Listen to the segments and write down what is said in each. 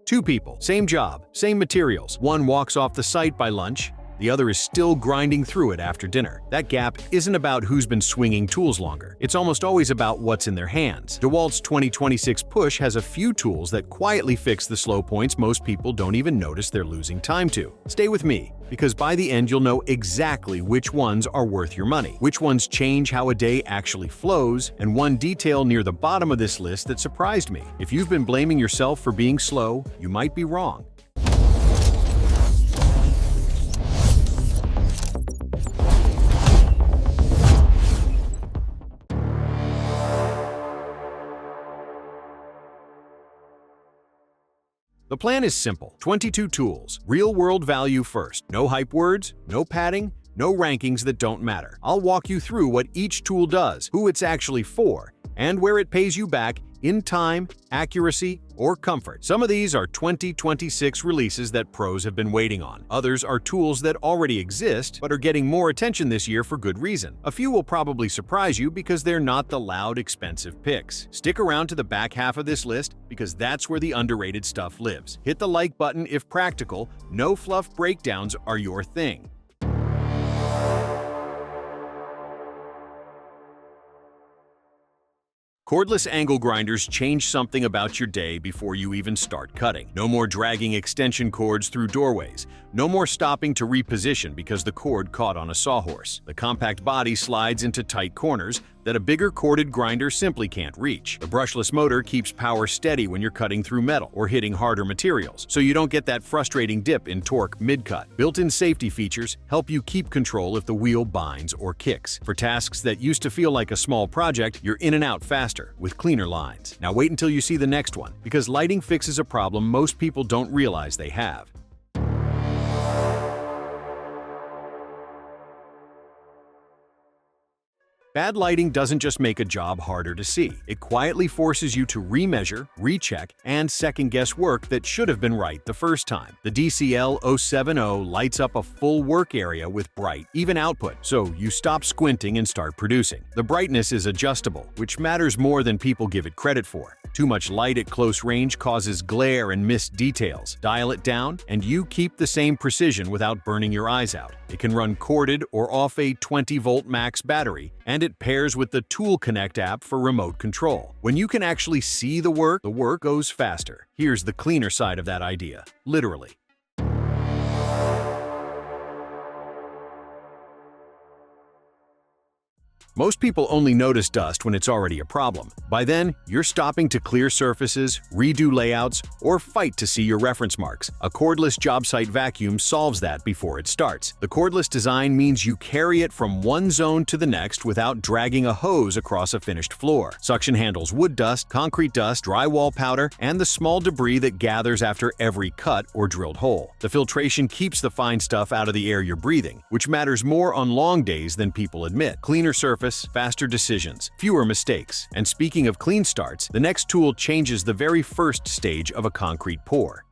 Two people, same job, same materials. One walks off the site by lunch, the other is still grinding through it after dinner. That gap isn't about who's been swinging tools longer. It's almost always about what's in their hands. DeWalt's 2026 push has a few tools that quietly fix the slow points most people don't even notice they're losing time to. Stay with me, because by the end you'll know exactly which ones are worth your money, which ones change how a day actually flows, and one detail near the bottom of this list that surprised me. If you've been blaming yourself for being slow, you might be wrong. The plan is simple. 22 tools, real-world value first. No hype words, no padding, no rankings that don't matter. I'll walk you through what each tool does, who it's actually for, and where it pays you back in time, accuracy, or comfort. Some of these are 2026 releases that pros have been waiting on. Others are tools that already exist but are getting more attention this year for good reason. A few will probably surprise you because they're not the loud, expensive picks. Stick around to the back half of this list because that's where the underrated stuff lives. Hit the like button if practical. No fluff breakdowns are your thing. Cordless angle grinders change something about your day before you even start cutting. No more dragging extension cords through doorways. No more stopping to reposition because the cord caught on a sawhorse. The compact body slides into tight corners that a bigger corded grinder simply can't reach. The brushless motor keeps power steady when you're cutting through metal or hitting harder materials, so you don't get that frustrating dip in torque mid-cut. Built-in safety features help you keep control if the wheel binds or kicks. For tasks that used to feel like a small project, you're in and out faster, with cleaner lines. Now wait until you see the next one, because lighting fixes a problem most people don't realize they have. Bad lighting doesn't just make a job harder to see. It quietly forces you to remeasure, recheck, and second-guess work that should have been right the first time. The DCL-070 lights up a full work area with bright, even output, so you stop squinting and start producing. The brightness is adjustable, which matters more than people give it credit for. Too much light at close range causes glare and missed details. Dial it down, and you keep the same precision without burning your eyes out. It can run corded or off a 20-volt max battery, and it pairs with the Tool Connect app for remote control. When you can actually see the work goes faster. Here's the cleaner side of that idea, literally. Most people only notice dust when it's already a problem. By then, you're stopping to clear surfaces, redo layouts, or fight to see your reference marks. A cordless job site vacuum solves that before it starts. The cordless design means you carry it from one zone to the next without dragging a hose across a finished floor. Suction handles wood dust, concrete dust, drywall powder, and the small debris that gathers after every cut or drilled hole. The filtration keeps the fine stuff out of the air you're breathing, which matters more on long days than people admit. Cleaner surface, faster decisions, fewer mistakes. And speaking of clean starts, the next tool changes the very first stage of a concrete pour.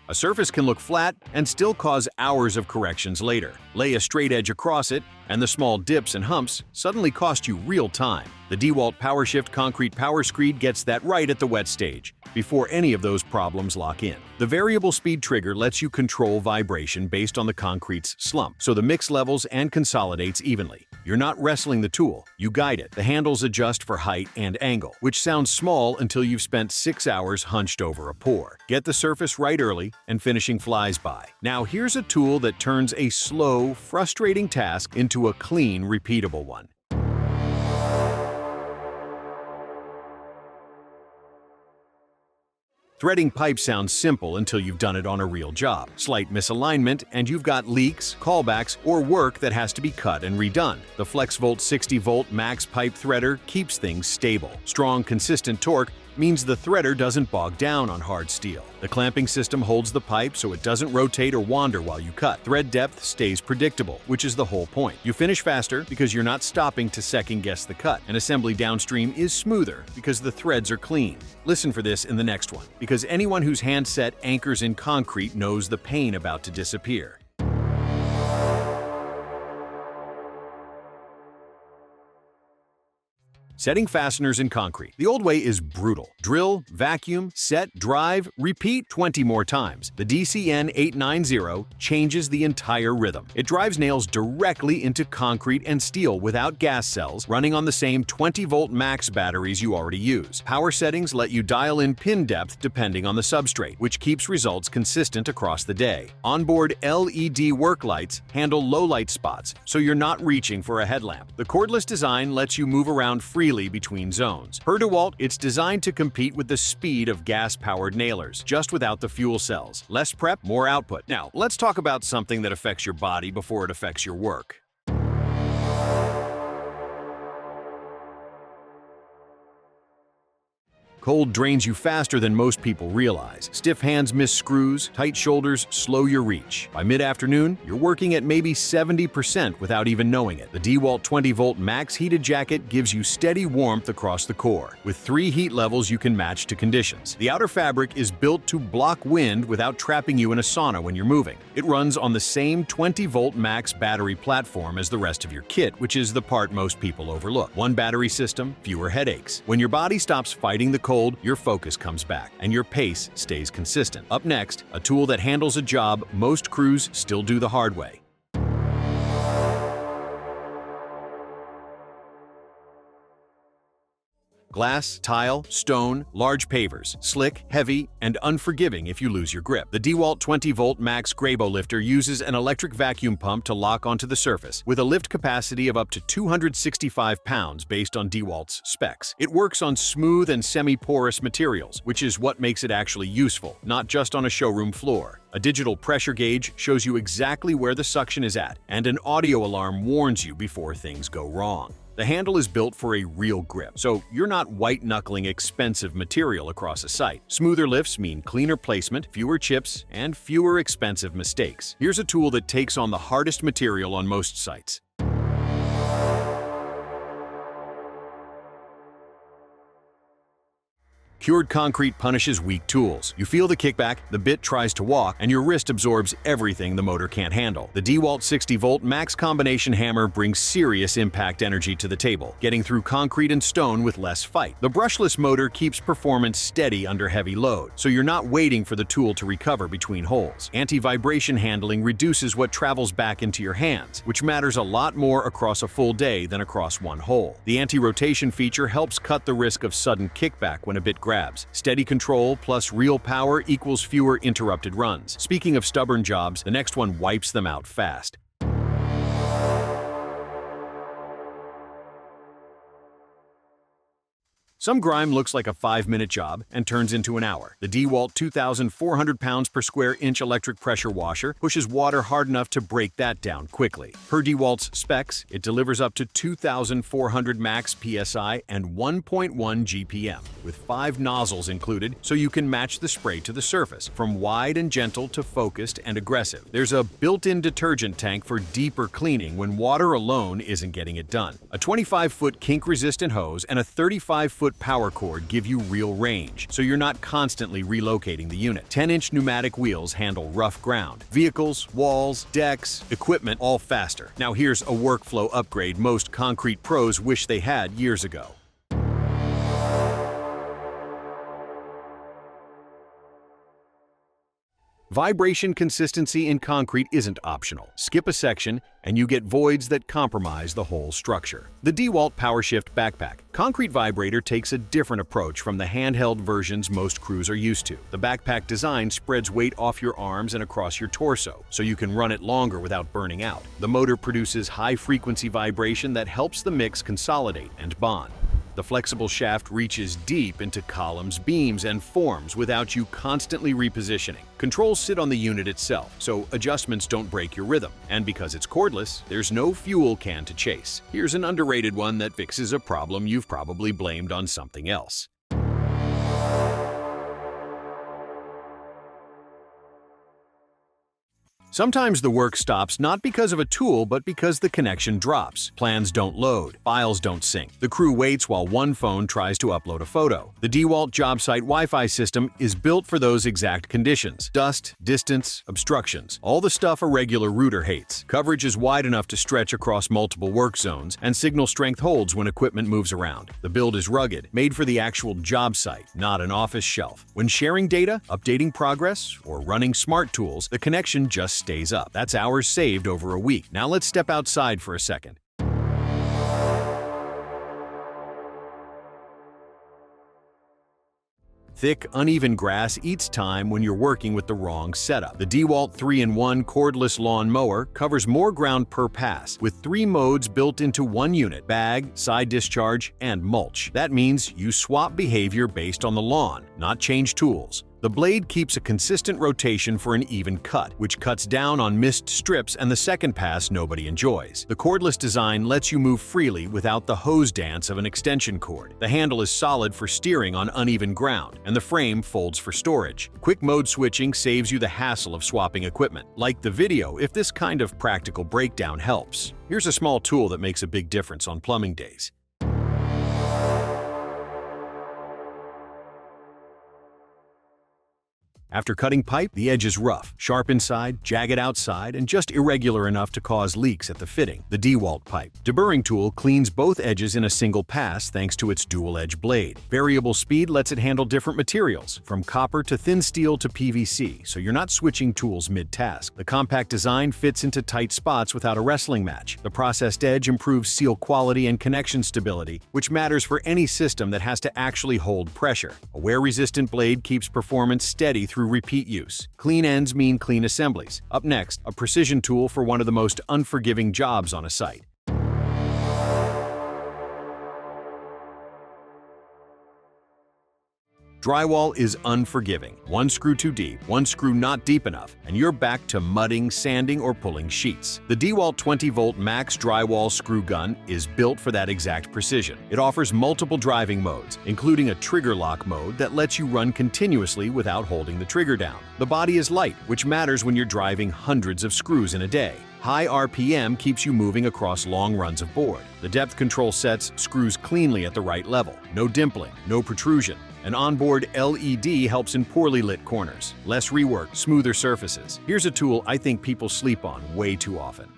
A surface can look flat and still cause hours of corrections later. Lay a straight edge across it, and the small dips and humps suddenly cost you real time. The DeWalt Powershift Concrete Power Screed gets that right at the wet stage, before any of those problems lock in. The variable speed trigger lets you control vibration based on the concrete's slump, so the mix levels and consolidates evenly. You're not wrestling the tool, you guide it. The handles adjust for height and angle, which sounds small until you've spent 6 hours hunched over a pour. Get the surface right early, and finishing flies by. Now here's a tool that turns a slow, frustrating task into a clean, repeatable one. Threading pipe sounds simple until you've done it on a real job. Slight misalignment, and you've got leaks, callbacks, or work that has to be cut and redone. The FlexVolt 60-volt max pipe threader keeps things stable. Strong, consistent torque means the threader doesn't bog down on hard steel. The clamping system holds the pipe so it doesn't rotate or wander while you cut. Thread depth stays predictable, which is the whole point. You finish faster because you're not stopping to second-guess the cut. And assembly downstream is smoother because the threads are clean. Listen for this in the next one, because anyone whose handset anchors in concrete knows the pain about to disappear. Setting fasteners in concrete. The old way is brutal. Drill, vacuum, set, drive, repeat 20 more times. The DCN 890 changes the entire rhythm. It drives nails directly into concrete and steel without gas cells, running on the same 20-volt max batteries you already use. Power settings let you dial in pin depth depending on the substrate, which keeps results consistent across the day. Onboard LED work lights handle low light spots, so you're not reaching for a headlamp. The cordless design lets you move around freely between zones. Per DeWalt, it's designed to compete with the speed of gas-powered nailers, just without the fuel cells. Less prep, more output. Now, let's talk about something that affects your body before it affects your work. Cold drains you faster than most people realize. Stiff hands miss screws, tight shoulders slow your reach. By mid-afternoon, you're working at maybe 70% without even knowing it. The DeWalt 20-volt max heated jacket gives you steady warmth across the core. With 3 heat levels you can match to conditions. The outer fabric is built to block wind without trapping you in a sauna when you're moving. It runs on the same 20-volt max battery platform as the rest of your kit, which is the part most people overlook. One battery system, fewer headaches. When your body stops fighting the cold, your focus comes back, and your pace stays consistent. Up next, a tool that handles a job most crews still do the hard way. Glass, tile, stone, large pavers. Slick, heavy, and unforgiving if you lose your grip. The DeWalt 20-volt Max Grabo lifter uses an electric vacuum pump to lock onto the surface, with a lift capacity of up to 265 pounds based on DeWalt's specs. It works on smooth and semi-porous materials, which is what makes it actually useful, not just on a showroom floor. A digital pressure gauge shows you exactly where the suction is at, and an audio alarm warns you before things go wrong. The handle is built for a real grip, so you're not white-knuckling expensive material across a site. Smoother lifts mean cleaner placement, fewer chips, and fewer expensive mistakes. Here's a tool that takes on the hardest material on most sites. Cured concrete punishes weak tools. You feel the kickback, the bit tries to walk, and your wrist absorbs everything the motor can't handle. The DeWalt 60-volt Max Combination Hammer brings serious impact energy to the table, getting through concrete and stone with less fight. The brushless motor keeps performance steady under heavy load, so you're not waiting for the tool to recover between holes. Anti-vibration handling reduces what travels back into your hands, which matters a lot more across a full day than across one hole. The anti-rotation feature helps cut the risk of sudden kickback when a bit grabs. Steady control plus real power equals fewer interrupted runs. Speaking of stubborn jobs, the next one wipes them out fast. Some grime looks like a 5-minute job and turns into an hour. The DeWalt 2,400 pounds per square inch electric pressure washer pushes water hard enough to break that down quickly. Per DeWalt's specs, it delivers up to 2,400 max PSI and 1.1 GPM, with 5 nozzles included so you can match the spray to the surface, from wide and gentle to focused and aggressive. There's a built-in detergent tank for deeper cleaning when water alone isn't getting it done. A 25-foot kink-resistant hose and a 35-foot power cord give you real range, so you're not constantly relocating the unit. 10-inch pneumatic wheels handle rough ground. Vehicles, walls, decks, equipment, all faster. Now here's a workflow upgrade most concrete pros wish they had years ago. Vibration consistency in concrete isn't optional. Skip a section, and you get voids that compromise the whole structure. The DeWalt Powershift Backpack concrete vibrator takes a different approach from the handheld versions most crews are used to. The backpack design spreads weight off your arms and across your torso, so you can run it longer without burning out. The motor produces high-frequency vibration that helps the mix consolidate and bond. The flexible shaft reaches deep into columns, beams, and forms without you constantly repositioning. Controls sit on the unit itself, so adjustments don't break your rhythm. And because it's cordless, there's no fuel can to chase. Here's an underrated one that fixes a problem you've probably blamed on something else. Sometimes the work stops not because of a tool, but because the connection drops. Plans don't load, files don't sync. The crew waits while one phone tries to upload a photo. The DeWalt job site Wi-Fi system is built for those exact conditions: dust, distance, obstructions, all the stuff a regular router hates. Coverage is wide enough to stretch across multiple work zones, and signal strength holds when equipment moves around. The build is rugged, made for the actual job site, not an office shelf. When sharing data, updating progress, or running smart tools, the connection just stays up. That's hours saved over a week. Now let's step outside for a second. Thick, uneven grass eats time when you're working with the wrong setup. The DeWalt 3-in-1 cordless lawn mower covers more ground per pass, with 3 modes built into one unit: bag, side discharge, and mulch. That means you swap behavior based on the lawn, not change tools. The blade keeps a consistent rotation for an even cut, which cuts down on missed strips and the second pass nobody enjoys. The cordless design lets you move freely without the hose dance of an extension cord. The handle is solid for steering on uneven ground, and the frame folds for storage. Quick mode switching saves you the hassle of swapping equipment. Like the video if this kind of practical breakdown helps. Here's a small tool that makes a big difference on plumbing days. After cutting pipe, the edge is rough, sharp inside, jagged outside, and just irregular enough to cause leaks at the fitting. The DeWalt pipe deburring tool cleans both edges in a single pass thanks to its dual-edge blade. Variable speed lets it handle different materials, from copper to thin steel to PVC, so you're not switching tools mid-task. The compact design fits into tight spots without a wrestling match. The processed edge improves seal quality and connection stability, which matters for any system that has to actually hold pressure. A wear-resistant blade keeps performance steady through repeat use. Clean ends mean clean assemblies. Up next, a precision tool for one of the most unforgiving jobs on a site. Drywall is unforgiving. One screw too deep, one screw not deep enough, and you're back to mudding, sanding, or pulling sheets. The DeWalt 20-volt Max Drywall Screw Gun is built for that exact precision. It offers multiple driving modes, including a trigger lock mode that lets you run continuously without holding the trigger down. The body is light, which matters when you're driving hundreds of screws in a day. High RPM keeps you moving across long runs of board. The depth control sets screws cleanly at the right level. No dimpling, no protrusion. An onboard LED helps in poorly lit corners. Less rework, smoother surfaces. Here's a tool I think people sleep on way too often.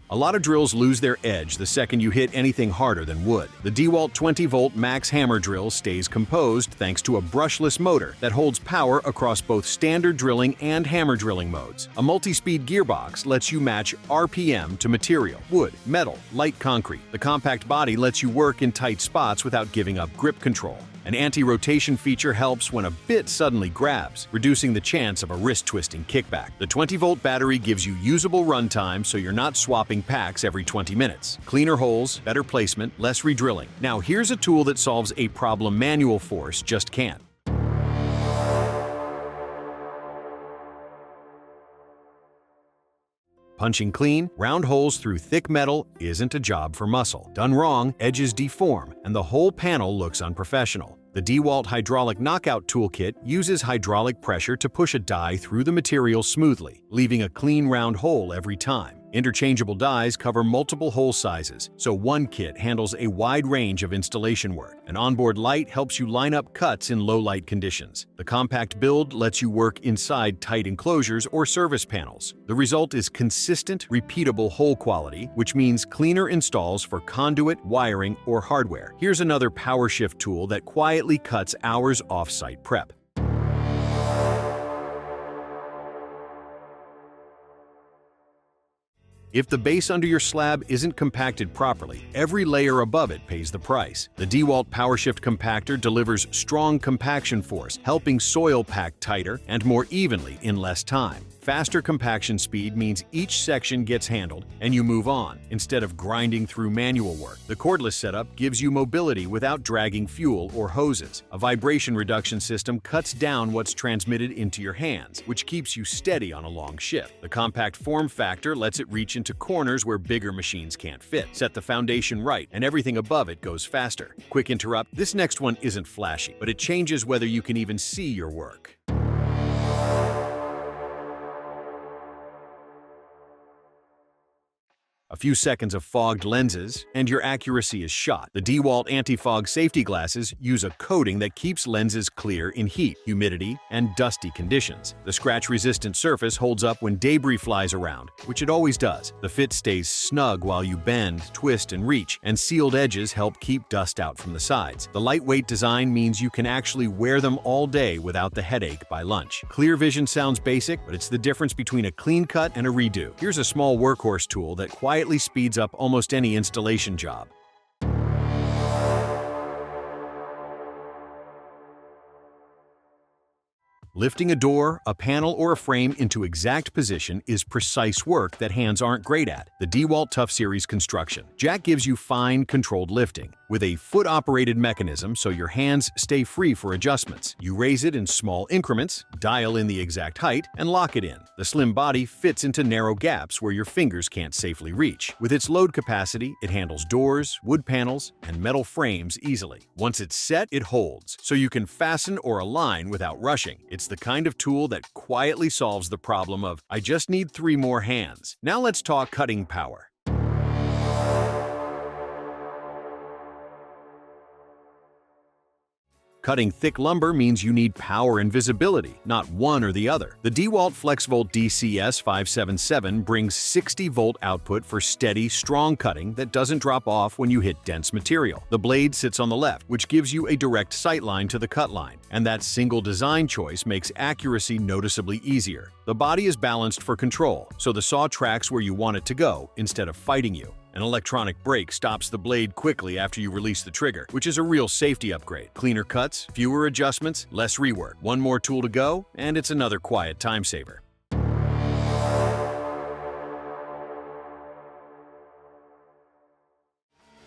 A lot of drills lose their edge the second you hit anything harder than wood. The DeWalt 20-volt Max Hammer Drill stays composed thanks to a brushless motor that holds power across both standard drilling and hammer drilling modes. A multi-speed gearbox lets you match RPM to material: wood, metal, light concrete. The compact body lets you work in tight spots without giving up grip control. An anti-rotation feature helps when a bit suddenly grabs, reducing the chance of a wrist-twisting kickback. The 20-volt battery gives you usable runtime so you're not swapping packs every 20 minutes. Cleaner holes, better placement, less redrilling. Now here's a tool that solves a problem manual force just can't. Punching clean, round holes through thick metal isn't a job for muscle. Done wrong, edges deform, and the whole panel looks unprofessional. The DeWalt Hydraulic Knockout Toolkit uses hydraulic pressure to push a die through the material smoothly, leaving a clean round hole every time. Interchangeable dies cover multiple hole sizes, so one kit handles a wide range of installation work. An onboard light helps you line up cuts in low light conditions. The compact build lets you work inside tight enclosures or service panels. The result is consistent, repeatable hole quality, which means cleaner installs for conduit, wiring, or hardware. Here's another Powershift tool that quietly cuts hours off-site prep. If the base under your slab isn't compacted properly, every layer above it pays the price. The DeWalt Powershift compactor delivers strong compaction force, helping soil pack tighter and more evenly in less time. Faster compaction speed means each section gets handled and you move on, instead of grinding through manual work. The cordless setup gives you mobility without dragging fuel or hoses. A vibration reduction system cuts down what's transmitted into your hands, which keeps you steady on a long shift. The compact form factor lets it reach into corners where bigger machines can't fit. Set the foundation right, and everything above it goes faster. Quick interrupt, this next one isn't flashy, but it changes whether you can even see your work. A few seconds of fogged lenses, and your accuracy is shot. The DeWalt anti-fog safety glasses use a coating that keeps lenses clear in heat, humidity, and dusty conditions. The scratch-resistant surface holds up when debris flies around, which it always does. The fit stays snug while you bend, twist, and reach, and sealed edges help keep dust out from the sides. The lightweight design means you can actually wear them all day without the headache by lunch. Clear vision sounds basic, but it's the difference between a clean cut and a redo. Here's a small workhorse tool that quietly speeds up almost any installation job. Lifting a door, a panel, or a frame into exact position is precise work that hands aren't great at. The DeWalt Tough Series construction. Jack gives you fine, controlled lifting, with a foot-operated mechanism so your hands stay free for adjustments. You raise it in small increments, dial in the exact height, and lock it in. The slim body fits into narrow gaps where your fingers can't safely reach. With its load capacity, it handles doors, wood panels, and metal frames easily. Once it's set, it holds, so you can fasten or align without rushing. It's the kind of tool that quietly solves the problem of, I just need 3 more hands. Now let's talk cutting power. Cutting thick lumber means you need power and visibility, not one or the other. The DeWalt FlexVolt DCS577 brings 60-volt output for steady, strong cutting that doesn't drop off when you hit dense material. The blade sits on the left, which gives you a direct sight line to the cut line, and that single design choice makes accuracy noticeably easier. The body is balanced for control, so the saw tracks where you want it to go instead of fighting you. An electronic brake stops the blade quickly after you release the trigger, which is a real safety upgrade. Cleaner cuts, fewer adjustments, less rework. One more tool to go, and it's another quiet time saver.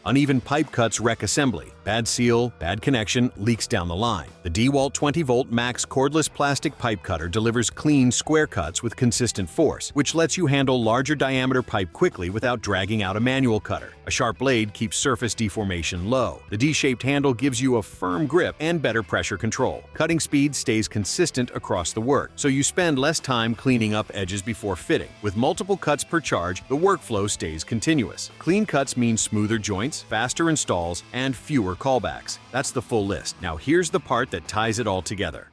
Uneven pipe cuts wreck assembly. Bad seal, bad connection, leaks down the line. The DeWalt 20-volt Max cordless plastic pipe cutter delivers clean, square cuts with consistent force, which lets you handle larger diameter pipe quickly without dragging out a manual cutter. A sharp blade keeps surface deformation low. The D-shaped handle gives you a firm grip and better pressure control. Cutting speed stays consistent across the work, so you spend less time cleaning up edges before fitting. With multiple cuts per charge, the workflow stays continuous. Clean cuts mean smoother joints, faster installs, and fewer callbacks. That's the full list. Now here's the part that ties it all together.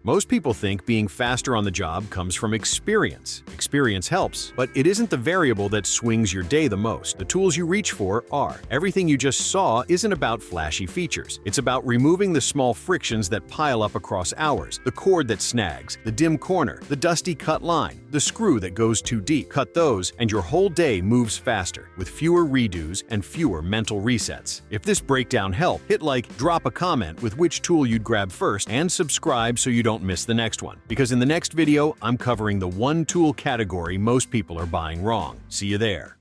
Most people think being faster on the job comes from experience. Experience helps, but it isn't the variable that swings your day the most. The tools you reach for are. Everything you just saw isn't about flashy features. It's about removing the small frictions that pile up across hours, the cord that snags, the dim corner, the dusty cut line, the screw that goes too deep. Cut those, and your whole day moves faster, with fewer redos and fewer mental resets. If this breakdown helped, hit like, drop a comment with which tool you'd grab first, and subscribe so you don't miss the next one. Because in the next video, I'm covering the one tool category most people are buying wrong. See you there.